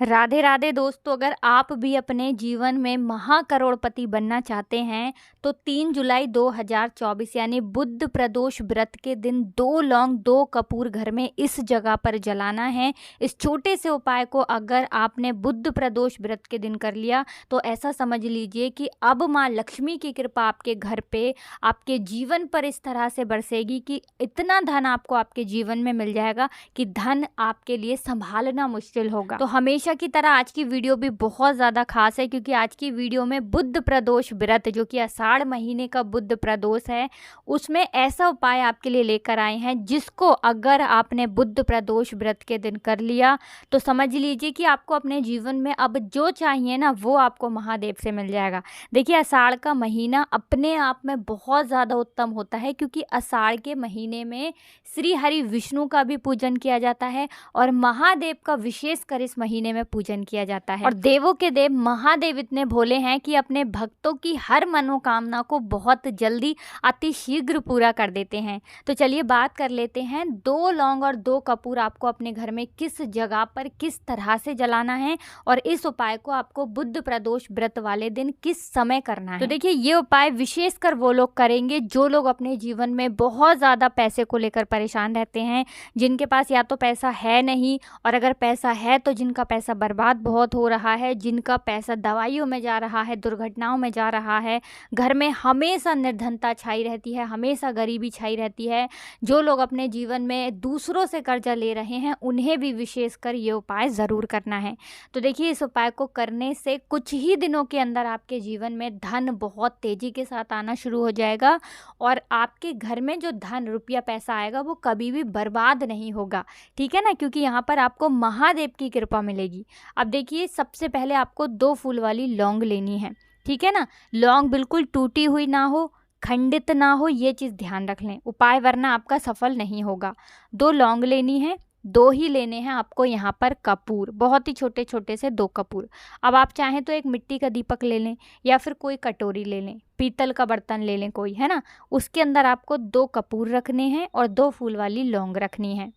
राधे राधे दोस्तों, अगर आप भी अपने जीवन में महाकरोड़पति बनना चाहते हैं तो 3 जुलाई 2024 यानी बुध प्रदोष व्रत के दिन 2 लौंग 2 कपूर घर में इस जगह पर जलाना है। इस छोटे से उपाय को अगर आपने बुध प्रदोष व्रत के दिन कर लिया तो ऐसा समझ लीजिए कि अब माँ लक्ष्मी की कृपा आपके घर पे, आपके जीवन पर इस तरह से बरसेगी कि इतना धन आपको आपके जीवन में मिल जाएगा कि धन आपके लिए संभालना मुश्किल होगा। तो हमेशा की तरह आज की वीडियो भी बहुत ज़्यादा खास है, क्योंकि आज की वीडियो में बुध प्रदोष व्रत जो कि आषाढ़ महीने का बुध प्रदोष है, उसमें ऐसा उपाय आपके लिए लेकर आए हैं जिसको अगर आपने बुध प्रदोष व्रत के दिन कर लिया तो समझ लीजिए कि आपको अपने जीवन में अब जो चाहिए ना वो आपको महादेव से मिल जाएगा। देखिए, आषाढ़ का महीना अपने आप में बहुत ज़्यादा उत्तम होता है, क्योंकि आषाढ़ के महीने में श्री हरि विष्णु का भी पूजन किया जाता है और महादेव का विशेषकर इस महीने में पूजन किया जाता है। और देवों के देव महादेव इतने भोले हैं कि अपने भक्तों की हर मनोकामना को बहुत जल्दी अति शीघ्र पूरा कर देते हैं। तो चलिए बात कर लेते हैं 2 लौंग और 2 कपूर आपको अपने घर में किस जगह पर किस तरह से जलाना है और इस उपाय को आपको बुध प्रदोष व्रत वाले दिन किस समय करना है। तो देखिए, ये उपाय विशेषकर वो लोग करेंगे जो लोग अपने जीवन में बहुत ज़्यादा पैसे को लेकर परेशान रहते हैं, जिनके पास या तो पैसा है नहीं, और अगर पैसा है तो जिनका पैसा बर्बाद बहुत हो रहा है, जिनका पैसा दवाइयों में जा रहा है, दुर्घटनाओं में जा रहा है, घर में हमेशा निर्धनता छाई रहती है, हमेशा गरीबी छाई रहती है, जो लोग अपने जीवन में दूसरों से कर्जा ले रहे हैं, उन्हें भी विशेषकर ये उपाय ज़रूर करना है। तो देखिए, इस उपाय को करने से कुछ ही दिनों के अंदर आपके जीवन में धन बहुत तेज़ी के साथ आना शुरू हो जाएगा और आपके घर में जो धन रुपया पैसा आएगा वो कभी भी बर्बाद नहीं होगा। ठीक है ना, क्योंकि यहाँ पर आपको महादेव की कृपा मिलेगी। अब देखिए, सबसे पहले आपको 2 फूल वाली लौंग लेनी है। ठीक है ना, लौंग बिल्कुल टूटी हुई ना हो, खंडित ना हो, ये चीज़ ध्यान रख लें उपाय, वरना आपका सफल नहीं होगा। 2 लौंग लेनी है, 2 ही लेने हैं आपको यहाँ पर कपूर, बहुत ही छोटे छोटे से 2 कपूर। अब आप चाहें तो एक मिट्टी का दीपक ले लें या फिर कोई कटोरी ले लें, पीतल का बर्तन ले लें कोई, है ना। उसके अंदर आपको 2 कपूर रखने हैं और 2 फूल वाली लौंग रखनी है।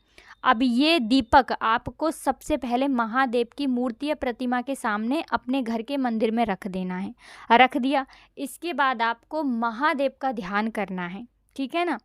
अब ये दीपक आपको सबसे पहले महादेव की मूर्ति या प्रतिमा के सामने अपने घर के मंदिर में रख देना है। रख दिया, इसके बाद आपको महादेव का ध्यान करना है। ठीक है ना,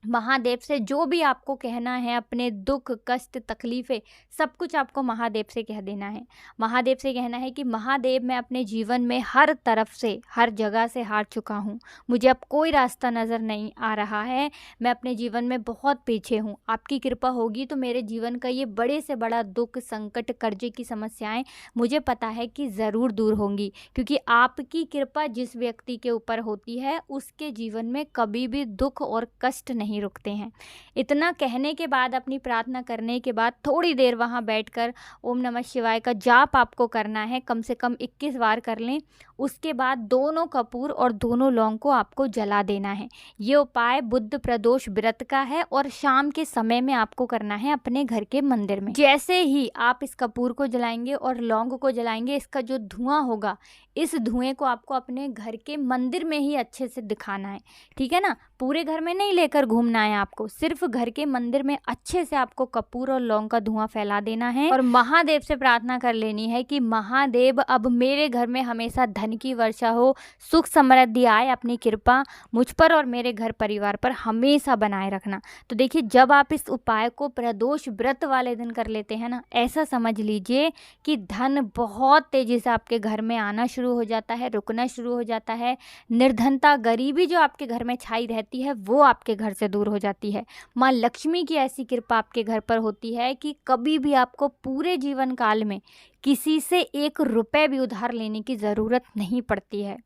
महादेव से जो भी आपको कहना है, अपने दुख कष्ट तकलीफ़ें सब कुछ आपको महादेव से कह देना है। महादेव से कहना है कि महादेव, मैं अपने जीवन में हर तरफ से हर जगह से हार चुका हूँ, मुझे अब कोई रास्ता नज़र नहीं आ रहा है, मैं अपने जीवन में बहुत पीछे हूँ, आपकी कृपा होगी तो मेरे जीवन का ये बड़े से बड़ा दुख संकट कर्जे की समस्याएं मुझे पता है कि ज़रूर दूर होंगी, क्योंकि आपकी कृपा जिस व्यक्ति के ऊपर होती है उसके जीवन में कभी भी दुख और कष्ट नहीं रुकते हैं। इतना कहने के बाद, अपनी प्रार्थना करने के बाद थोड़ी देर वहाँ बैठकर ओम नमः शिवाय का जाप आपको करना है, कम से कम 21 बार कर लें। उसके बाद दोनों कपूर और दोनों लौंग को आपको जला देना है। ये उपाय बुध प्रदोष व्रत का है और शाम के समय में आपको करना है अपने घर के मंदिर में। जैसे ही आप इस कपूर को जलाएंगे और लौंग को जलाएंगे, इसका जो धुआं होगा, इस धुएं को आपको अपने घर के मंदिर में ही अच्छे से दिखाना है। ठीक है ना, पूरे घर में नहीं लेकर घूमना है आपको, सिर्फ घर के मंदिर में अच्छे से आपको कपूर और लौंग का धुआं फैला देना है और महादेव से प्रार्थना कर लेनी है कि महादेव, अब मेरे घर में हमेशा धन की वर्षा हो, सुख समृद्धि आए, अपनी कृपा मुझ पर और मेरे घर परिवार पर हमेशा बनाए रखना। तो देखिए, जब आप इस उपाय को प्रदोष व्रत वाले दिन कर लेते हैं ना, ऐसा समझ लीजिए कि धन बहुत तेजी से आपके घर में आना शुरू हो जाता है, रुकना शुरू हो जाता है। निर्धनता, गरीबी जो आपके घर में छाई रहती है वो आपके घर से दूर हो जाती है। माँ लक्ष्मी की ऐसी कृपा आपके घर पर होती है कि कभी भी आपको पूरे जीवन काल में किसी से 1 रुपए भी उधार लेने की ज़रूरत नहीं पड़ती है।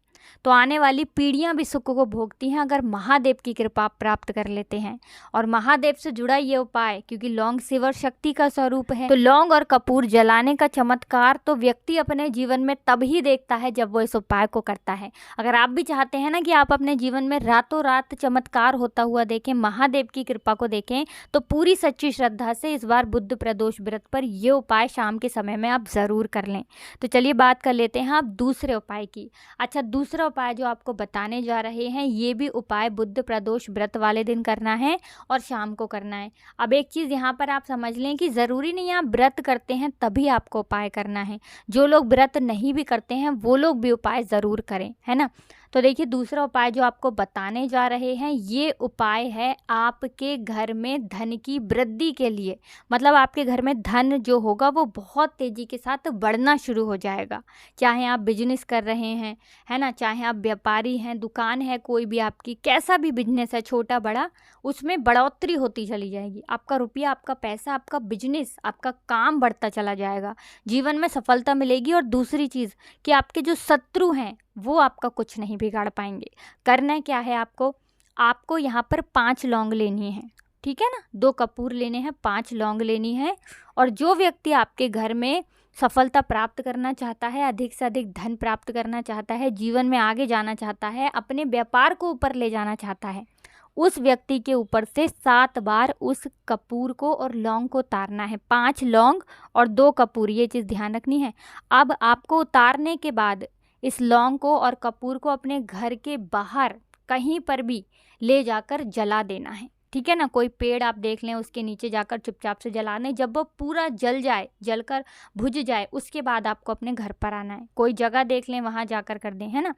तो आने वाली पीढ़ियां भी सुख को भोगती हैं अगर महादेव की कृपा प्राप्त कर लेते हैं। और महादेव से जुड़ा ये उपाय, क्योंकि लौंग शिव शक्ति का स्वरूप है, तो लौंग और कपूर जलाने का चमत्कार तो व्यक्ति अपने जीवन में तब ही देखता है जब वो इस उपाय को करता है। अगर आप भी चाहते हैं ना कि आप अपने जीवन में रातों रात चमत्कार होता हुआ देखें, महादेव की कृपा को देखें, तो पूरी सच्ची श्रद्धा से इस बार बुध प्रदोष व्रत पर ये उपाय शाम के समय में आप ज़रूर कर लें। तो चलिए बात कर लेते हैं आप दूसरे उपाय की। अच्छा, दूसरे दूसरा उपाय जो आपको बताने जा रहे हैं, ये भी उपाय बुध प्रदोष व्रत वाले दिन करना है और शाम को करना है। अब एक चीज़ यहाँ पर आप समझ लें कि ज़रूरी नहीं आप व्रत करते हैं तभी आपको उपाय करना है। जो लोग व्रत नहीं भी करते हैं वो लोग भी उपाय ज़रूर करें, है ना। तो देखिए दूसरा उपाय जो आपको बताने जा रहे हैं, ये उपाय है आपके घर में धन की वृद्धि के लिए। मतलब आपके घर में धन जो होगा वो बहुत तेज़ी के साथ बढ़ना शुरू हो जाएगा। चाहे आप बिजनेस कर रहे हैं, है ना, चाहे आप व्यापारी हैं, दुकान है कोई भी आपकी, कैसा भी बिजनेस है छोटा बड़ा, उसमें बढ़ोतरी होती चली जाएगी। आपका रुपया, आपका पैसा, आपका बिजनेस, आपका काम बढ़ता चला जाएगा। जीवन में सफलता मिलेगी। और दूसरी चीज़ कि आपके जो शत्रु हैं वो आपका कुछ नहीं बिगाड़ पाएंगे। करना क्या है आपको यहाँ पर 5 लौंग लेनी है, ठीक है ना। 2 कपूर लेने हैं, 5 लौंग लेनी है। और जो व्यक्ति आपके घर में सफलता प्राप्त करना चाहता है, अधिक से अधिक धन प्राप्त करना चाहता है, जीवन में आगे जाना चाहता है, अपने व्यापार को ऊपर ले जाना चाहता है, उस व्यक्ति के ऊपर से 7 बार उस कपूर को और लौंग को उतारना है। 5 लौंग और 2 कपूर, ये चीज़ ध्यान रखनी है। अब आपको उतारने के बाद इस लौंग को और कपूर को अपने घर के बाहर कहीं पर भी ले जाकर जला देना है, ठीक है ना। कोई पेड़ आप देख लें, उसके नीचे जाकर चुपचाप से जला दें। जब वो पूरा जल जाए, जलकर बुझ जाए, उसके बाद आपको अपने घर पर आना है। कोई जगह देख लें, वहाँ जाकर कर दें, है ना।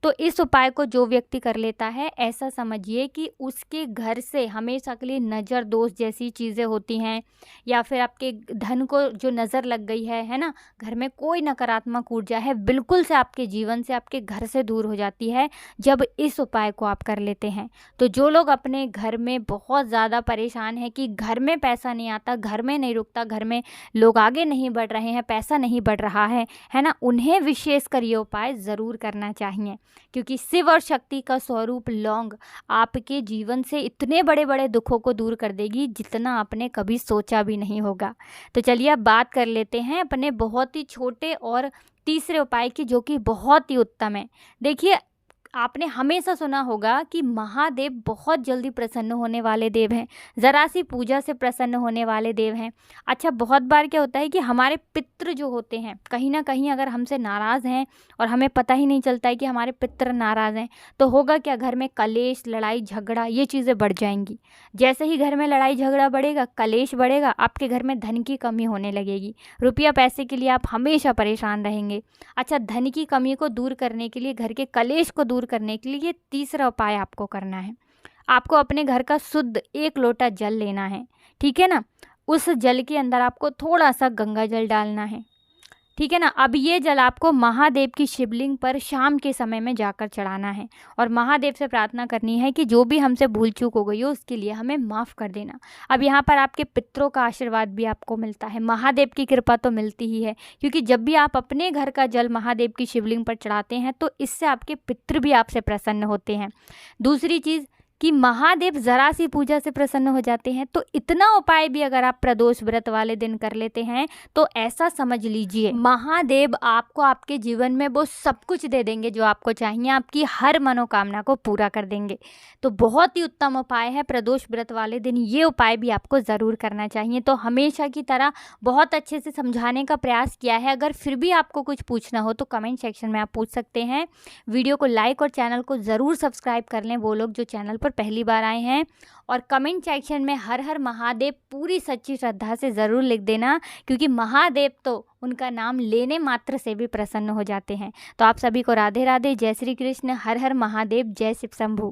तो इस उपाय को जो व्यक्ति कर लेता है, ऐसा समझिए कि उसके घर से हमेशा के लिए नज़र दोष जैसी चीज़ें होती हैं, या फिर आपके धन को जो नज़र लग गई है ना, घर में कोई नकारात्मक ऊर्जा है, बिल्कुल से आपके जीवन से, आपके घर से दूर हो जाती है जब इस उपाय को आप कर लेते हैं। तो जो लोग अपने घर में बहुत ज़्यादा परेशान है कि घर में पैसा नहीं आता, घर में नहीं रुकता, घर में लोग आगे नहीं बढ़ रहे हैं, पैसा नहीं बढ़ रहा है ना, उन्हें विशेषकर ये उपाय ज़रूर करना चाहिए। क्योंकि शिव और शक्ति का स्वरूप लौंग आपके जीवन से इतने बड़े बड़े दुखों को दूर कर देगी जितना आपने कभी सोचा भी नहीं होगा। तो चलिए अब बात कर लेते हैं अपने बहुत ही छोटे और तीसरे उपाय की, जो कि बहुत ही उत्तम है। देखिए आपने हमेशा सुना होगा कि महादेव बहुत जल्दी प्रसन्न होने वाले देव हैं, ज़रा सी पूजा से प्रसन्न होने वाले देव हैं। अच्छा, बहुत बार क्या होता है कि हमारे पितृ जो होते हैं, कहीं ना कहीं अगर हमसे नाराज़ हैं और हमें पता ही नहीं चलता है कि हमारे पितृ नाराज़ हैं, तो होगा क्या, घर में कलेश, लड़ाई झगड़ा, ये चीज़ें बढ़ जाएंगी। जैसे ही घर में लड़ाई झगड़ा बढ़ेगा, कलेश बढ़ेगा, आपके घर में धन की कमी होने लगेगी। रुपया पैसे के लिए आप हमेशा परेशान रहेंगे। अच्छा, धन की कमी को दूर करने के लिए, घर के कलेश को दूर करने के लिए ये तीसरा उपाय आपको करना है। आपको अपने घर का शुद्ध 1 लोटा जल लेना है, ठीक है ना। उस जल के अंदर आपको थोड़ा सा गंगा जल डालना है, ठीक है ना। अब ये जल आपको महादेव की शिवलिंग पर शाम के समय में जाकर चढ़ाना है और महादेव से प्रार्थना करनी है कि जो भी हमसे भूल चूक हो गई हो उसके लिए हमें माफ़ कर देना। अब यहाँ पर आपके पितरों का आशीर्वाद भी आपको मिलता है, महादेव की कृपा तो मिलती ही है, क्योंकि जब भी आप अपने घर का जल महादेव की शिवलिंग पर चढ़ाते हैं तो इससे आपके पितृ भी आपसे प्रसन्न होते हैं। दूसरी चीज़ कि महादेव ज़रा सी पूजा से प्रसन्न हो जाते हैं। तो इतना उपाय भी अगर आप प्रदोष व्रत वाले दिन कर लेते हैं तो ऐसा समझ लीजिए महादेव आपको आपके जीवन में वो सब कुछ दे देंगे जो आपको चाहिए, आपकी हर मनोकामना को पूरा कर देंगे। तो बहुत ही उत्तम उपाय है प्रदोष व्रत वाले दिन, ये उपाय भी आपको ज़रूर करना चाहिए। तो हमेशा की तरह बहुत अच्छे से समझाने का प्रयास किया है। अगर फिर भी आपको कुछ पूछना हो तो कमेंट सेक्शन में आप पूछ सकते हैं। वीडियो को लाइक और चैनल को ज़रूर सब्सक्राइब कर लें वो लोग जो चैनल पर पहली बार आए हैं। और कमेंट सेक्शन में हर हर महादेव पूरी सच्ची श्रद्धा से ज़रूर लिख देना, क्योंकि महादेव तो उनका नाम लेने मात्र से भी प्रसन्न हो जाते हैं। तो आप सभी को राधे राधे, जय श्री कृष्ण, हर हर महादेव, जय शिव शंभू।